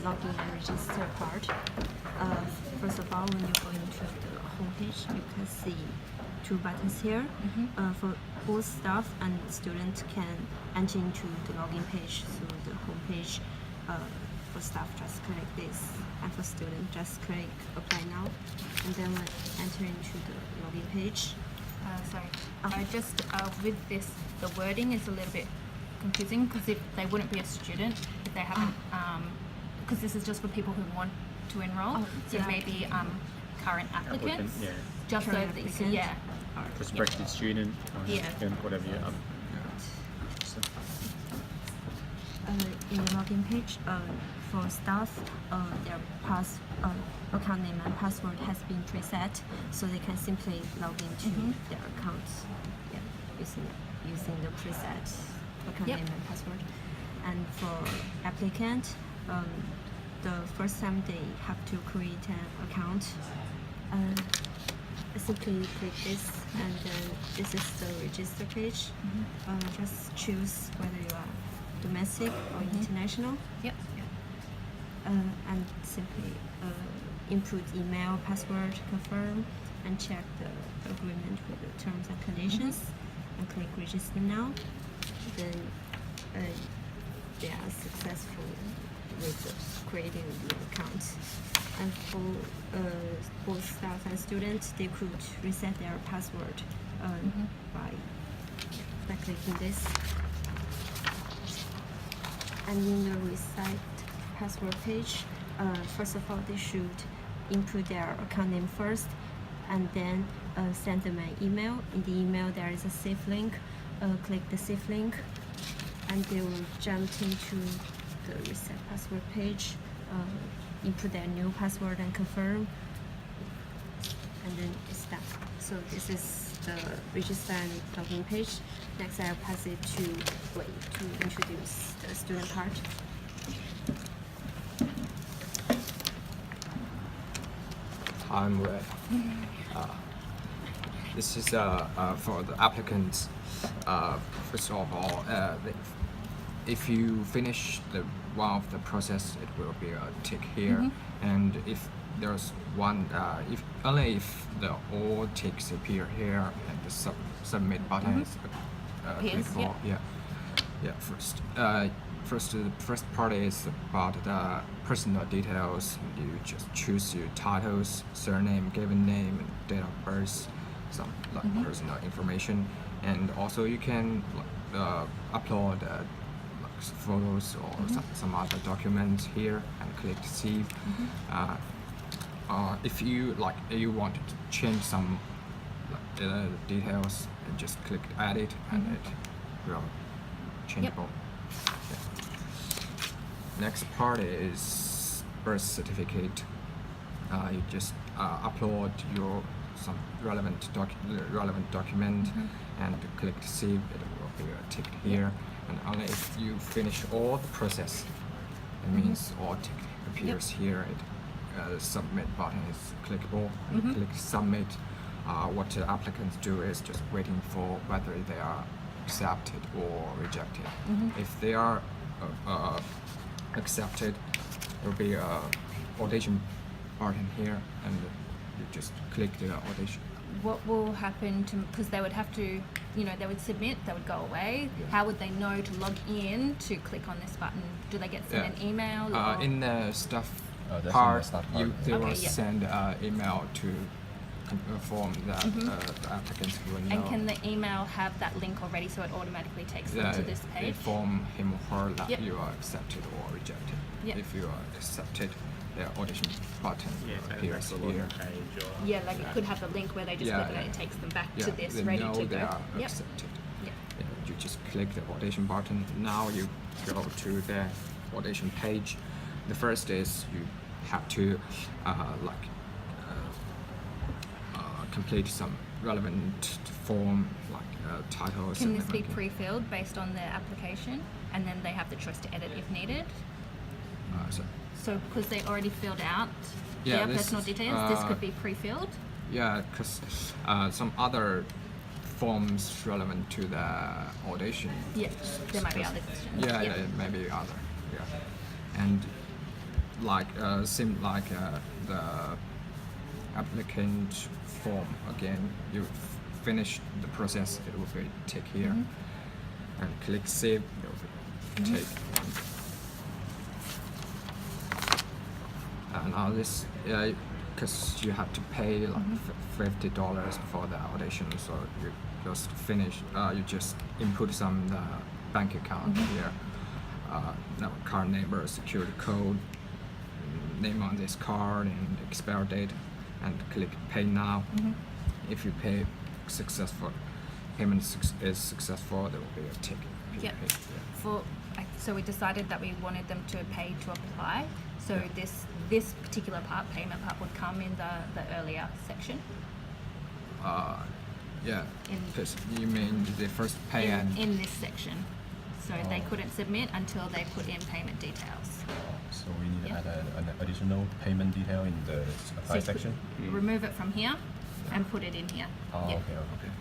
login and register part. First of all, when you go into the homepage, you can see two buttons here. For both staff and student can enter into the login page. So the homepage for staff, just click this, and for student, just click apply now, and then when enter into the login page. Sorry, just with this, the wording is a little bit confusing because if they wouldn't be a student if they haven't, because this is just for people who want to enroll. So maybe current applicants, yeah. just Current so that you applicant. see, yeah. Prospective student, applicant, whatever you so, In the login page, for staff, their account name and password has been preset, so they can simply log into their account using the preset account name and password. And for applicant, the first time they have to create an account, simply click this, and then this is the register page. Just choose whether you are domestic or international. Yep. And simply input email, password, confirm, and check the agreement with the terms and conditions, and click register now. Then they are successful with creating the account. And for both staff and students, they could reset their password by clicking this. And in the reset password page, first of all, they should input their account name first, and then send them an email. In the email, there is a safe link. Click the safe link, and they will jump into the reset password page, input their new password and confirm, and then it's done. So this is the register and login page. Next, I'll pass it to Wei to introduce the student part. I'm Wei. This is for the applicants. First of all, if you finish one of the process, it will be a tick here, and if there's one, only if the all ticks appear here and the submit button is clickable. The first part is about the personal details. You just choose your titles, surname, given name, and date of birth, some personal information, and also you can upload photos or some other documents here and click save. If you want to change some details, and just click edit and it will changeable. Next part is birth certificate. You just upload some relevant document and click save. It will be ticked here, and only if you finish all the process, it means all tick appears here. The submit button is clickable. You click submit. What the applicants do is just waiting for whether they are accepted or rejected. If they are accepted, there will be a audition button here, and you just click the audition. What will happen to, because they would have to, they would submit, they would go away. How would they know to log in to click on this button? Do they get sent an email? In the staff that's part, in the staff part. they will send an email to inform that the applicants will know. And can the email have that link already so it automatically takes them to this page? Inform him or her that you are accepted or rejected. If you are accepted, the audition button appears here. Yeah, like it could have a link where they just click it and it takes them back to this, they ready know to they go. are accepted. You just click the audition button. Now you go to the audition page. The first is you have to complete some relevant form like titles. Can this be pre-filled based on their application, and then they have the choice to edit if needed? So because they already filled out their personal details, this could be pre-filled? Yeah, because some other forms relevant to the audition. Yes, there might be other questions. Maybe other. And like same like the applicant form again. You finish the process, it will be tick here, and click save. It will be tick. And now this, because you have to pay like $50 for the audition, so you just finish. You just input some bank account here, the card number, security code, name on this card, and expire date, and click pay now. If you pay successful, payment is successful, there will be a tick. Yep. So we decided that we wanted them to pay to apply. So this particular payment part, would come in the earlier section. Yeah. Because you mean the first pay in this section. So they couldn't submit until they put in payment details. So we need to add an additional payment detail in the apply section? Remove it from here and put it in here. Oh, Yep. okay.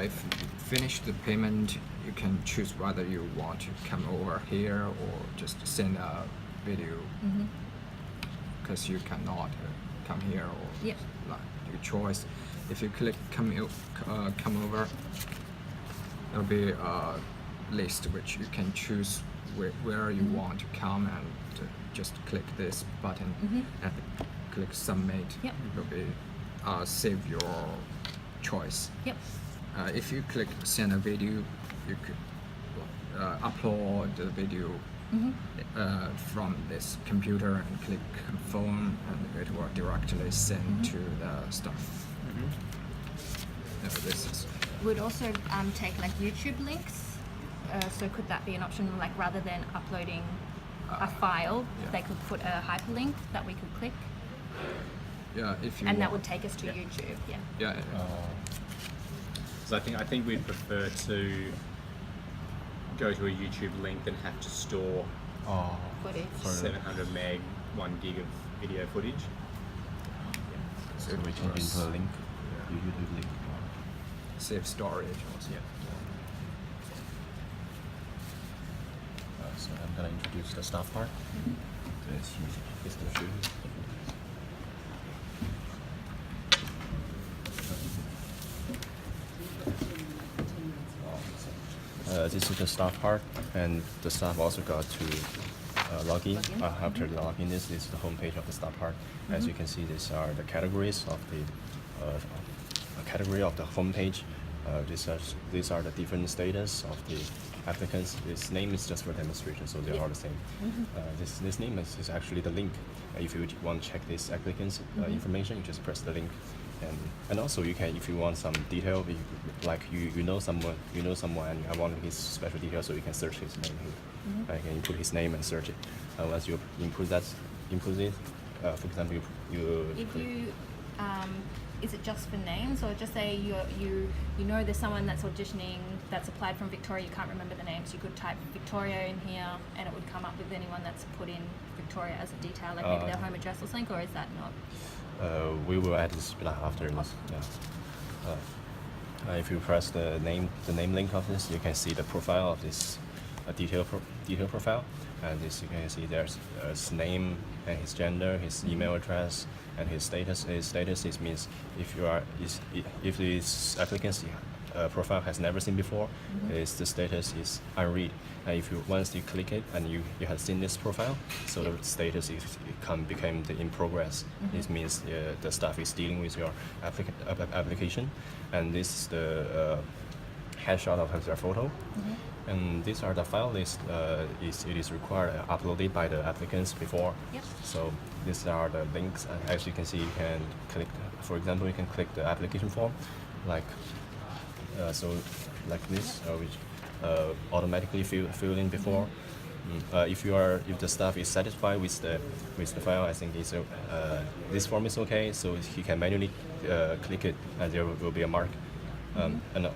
If you finish the payment, you can choose whether you want to come over here or just send a video, because you cannot come here or like your choice. If you click come over, there'll be a list which you can choose where you want to come, and just click this button and click submit. Yep. It will be save your choice. Yep. If you click send a video, you could upload the video from this computer and click confirm, and it will directly send to the staff. This is. We'd also take like YouTube links. So could that be an option? Like rather than uploading a file, they could put a hyperlink that we could click. Yeah, if you. And that would take us to YouTube. Yeah. Yeah. So I think we'd prefer to go to a YouTube link than have to store Footage. 700 meg, 1 gig of video footage. So we change into a link, YouTube link. Save storage also. So I'm gonna introduce the staff part. It's the student. This is the staff part, and the staff also got to log in. After logging, this is the homepage of the staff part. As you can see, these are the categories of the category of the homepage. These are the different status of the applicants. This name is just for demonstration, so they're all the same. This name is actually the link. If you want to check this applicant's information, you just press the link. And also you can, if you want some detail, like you know someone and I want his special details, so you can search his name here. You can input his name and search it. Once you input it, for example, Is it just for names, or just say you know there's someone that's auditioning that's applied from Victoria, you can't remember the names, you could type Victoria in here and it would come up with anyone that's put in Victoria as a detail, like maybe their home address or something, or is that not? We will add this after this. If you press the name link of this, you can see the profile of this detail profile, and this you can see there's his name and his gender, his email address, and his status. His status means if this applicant's profile has never seen before, the status is unread. And once you click it and you have seen this profile, so the status became the in progress. This means the staff is dealing with your application, and this is the headshot of their photo. And these are the file list. It is required uploaded by the applicants before. So these are the links. And as you can see, you can click. For example, you can click the application form, like like this, which automatically fill in before. If the staff is satisfied with the file, I think this form is okay. So he can manually click it, and there will be a mark. And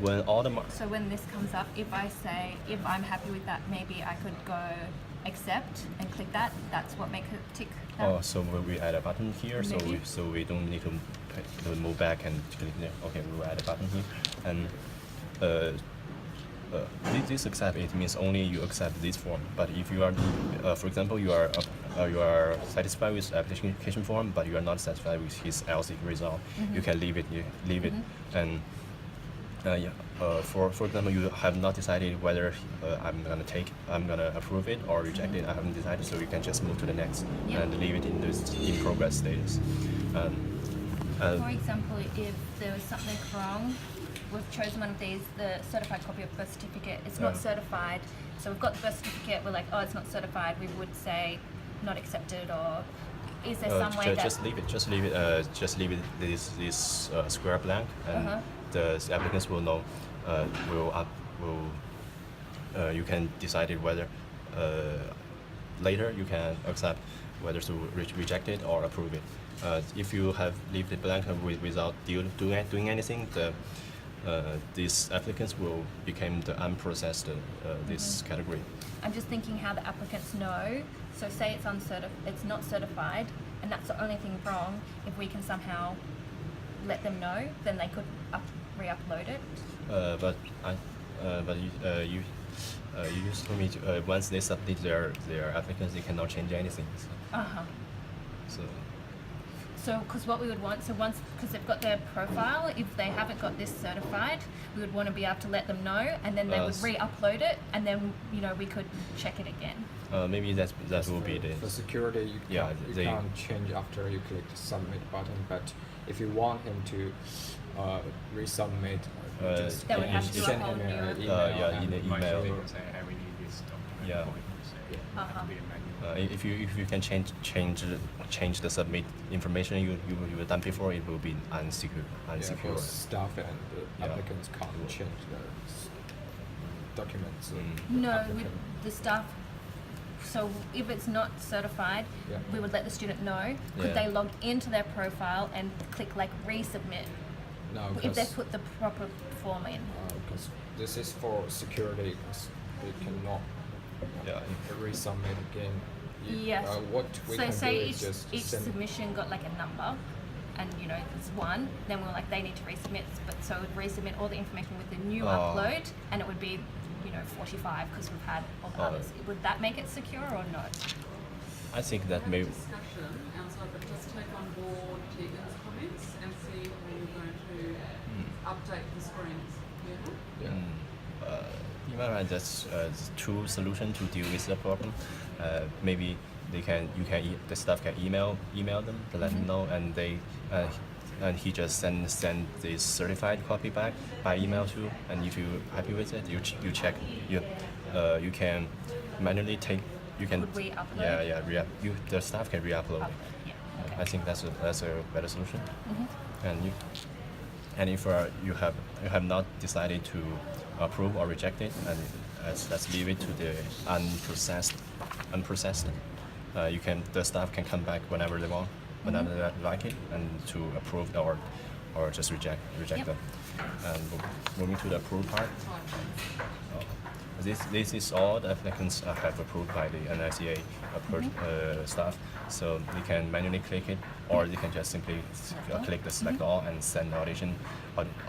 when all the So when this comes up, if I'm happy with that, maybe I could go accept and click that. That's what makes it tick. That. So we add a button here, so we don't need to move back and click there. Okay, we will add a button here, and this accept, it means only you accept this form. But if you are, for example, you are satisfied with application form, but you are not satisfied with his else result, you can leave it. And for example, you have not decided whether I'm gonna approve it or reject it. I haven't decided, so you can just move to the next and leave it in this in progress status. For example, if there was something wrong, we've chosen one of these, the certified copy of birth certificate. It's not certified, so we've got the birth certificate. We're like, oh, it's not certified. We would say not accepted, or is there some way that just leave it. Just leave it. This square blank, and the applicants will know. You can decide it whether later you can accept whether to reject it or approve it. If you have leave it blank without doing anything, these applicants will become the unprocessed this category. I'm just thinking how the applicants know. So say it's not certified, and that's the only thing wrong. If we can somehow let them know, then they could re-upload it. You just told me once they submit their applicants, they cannot change anything. So, because what we would want, because they've got their profile, if they haven't got this certified, we would want to be able to let them know, and then they would re-upload it, and then we could check it again. Maybe that will be the. For security, you can't change after you click the submit button. But if you want him to resubmit, just They would have to do a send whole him new- an email. in and the email. Say, hey, we need this document. Yeah. If you can change the submit information you done before, it will be unsecure. Both staff and the applicants can't change the documents. No, with applicant. the staff. So if it's not certified, we would let the student know. Could they log into their profile and click like resubmit? No, If they put the proper form in. because this is for security, because they cannot resubmit again. Yes. What we So can say do is just each send. submission got like a number, and it's one. Then we're like they need to resubmit, but so it would resubmit all the information with the new upload, and it would be 45 because we've had all the others. Would that make it secure or not? I think that may. Discussion outside, but just take on board Tegan's comments and see how you're going to update the screens. That's two solution to deal with the problem. Maybe the staff can email them to let them know, and he just send this certified copy back by email too. And if you're happy with it, you check. You can manually take. You can Would re-upload? The staff can re-upload it. I think that's a better solution. And if you have not decided to approve or reject it, and let's leave it to the unprocessed. The staff can come back whenever they want, whenever they like it, and to approve or just reject them. And moving to the approve part. This is all the applicants have approved by the NICA staff, so they can manually click it, or they can just simply click the select all and send audition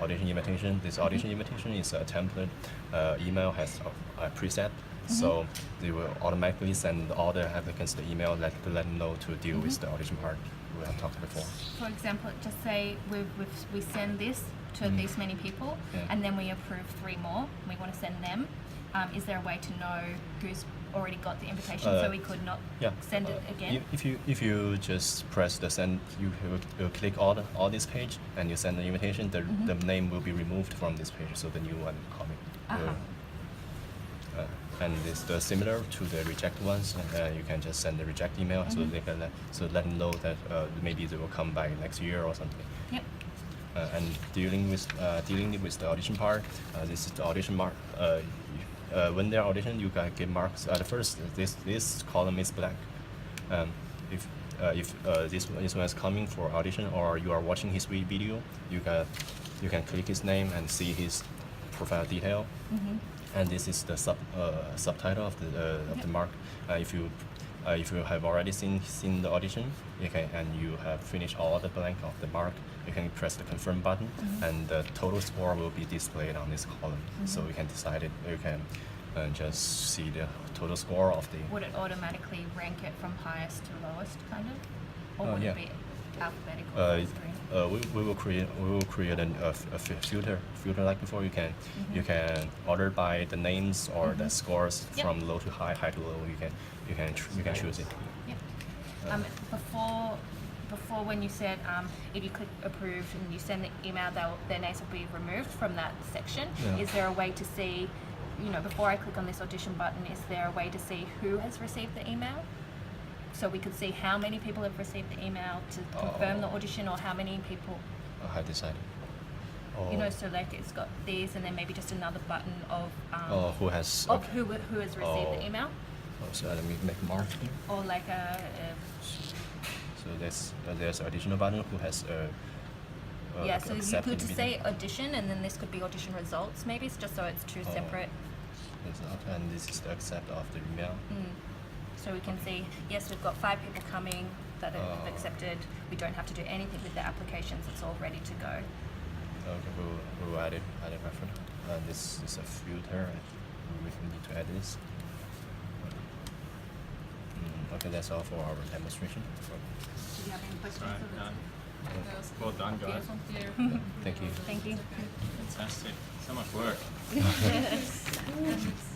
invitation. This audition invitation is a template. Email has a preset, so they will automatically send all the applicants the email to let them know to deal with the audition part we have talked before. For example, just say we send this to these many people, and then we approve 3 more. We want to send them. Is there a way to know who's already got the invitation so we could not send it again? If you just press the send, you click all this page and you send the invitation, the name will be removed from this page, so the new one coming. And it's similar to the reject ones. You can just send the reject email, so they can let them know that maybe they will come by next year or something. Yep. And dealing with the audition part, this is the audition mark. When they're audition, you can get marks. At first, this column is blank. If this one is coming for audition, or you are watching his video, you can click his name and see his profile detail. And this is the subtitle of the mark. If you have already seen the audition, and you have finished all the blank of the mark, you can press the confirm button, and the total score will be displayed on this column. So you can decide it. You can just see the total score of the. Would it automatically rank it from highest to lowest, kind of, or would yeah. it be alphabetical? on the screen? We will create a filter like before. You can order by the names or the scores Yep. from low to high, high to low. You can choose it. Yeah. Before when you said if you click approve and you send the email, their names will be removed from that section. Yeah. Is there a way to see, before I click on this audition button, is there a way to see who has received the email? So we could see how many people have received the email to confirm the audition, or how many people, I decided. so like it's got these, and then maybe just another button of Who has? of who has received the email, So let me make mark here. or like So there's additional button who has yeah. So you accepted could the say video. audition, and then this could be audition results. Maybe it's just so it's two separate. Result, and this is the accept of the email. So we can see, yes, we've got 5 people coming that have accepted. We don't have to do anything with the applications. It's all ready to go. Okay, we'll add it reference. This is a filter. We need to add this. Okay, that's all for our demonstration. Do you have any questions? Right, well done, guys. Beautiful. Yeah. Thank you. Thank you. Fantastic. So much work. And it's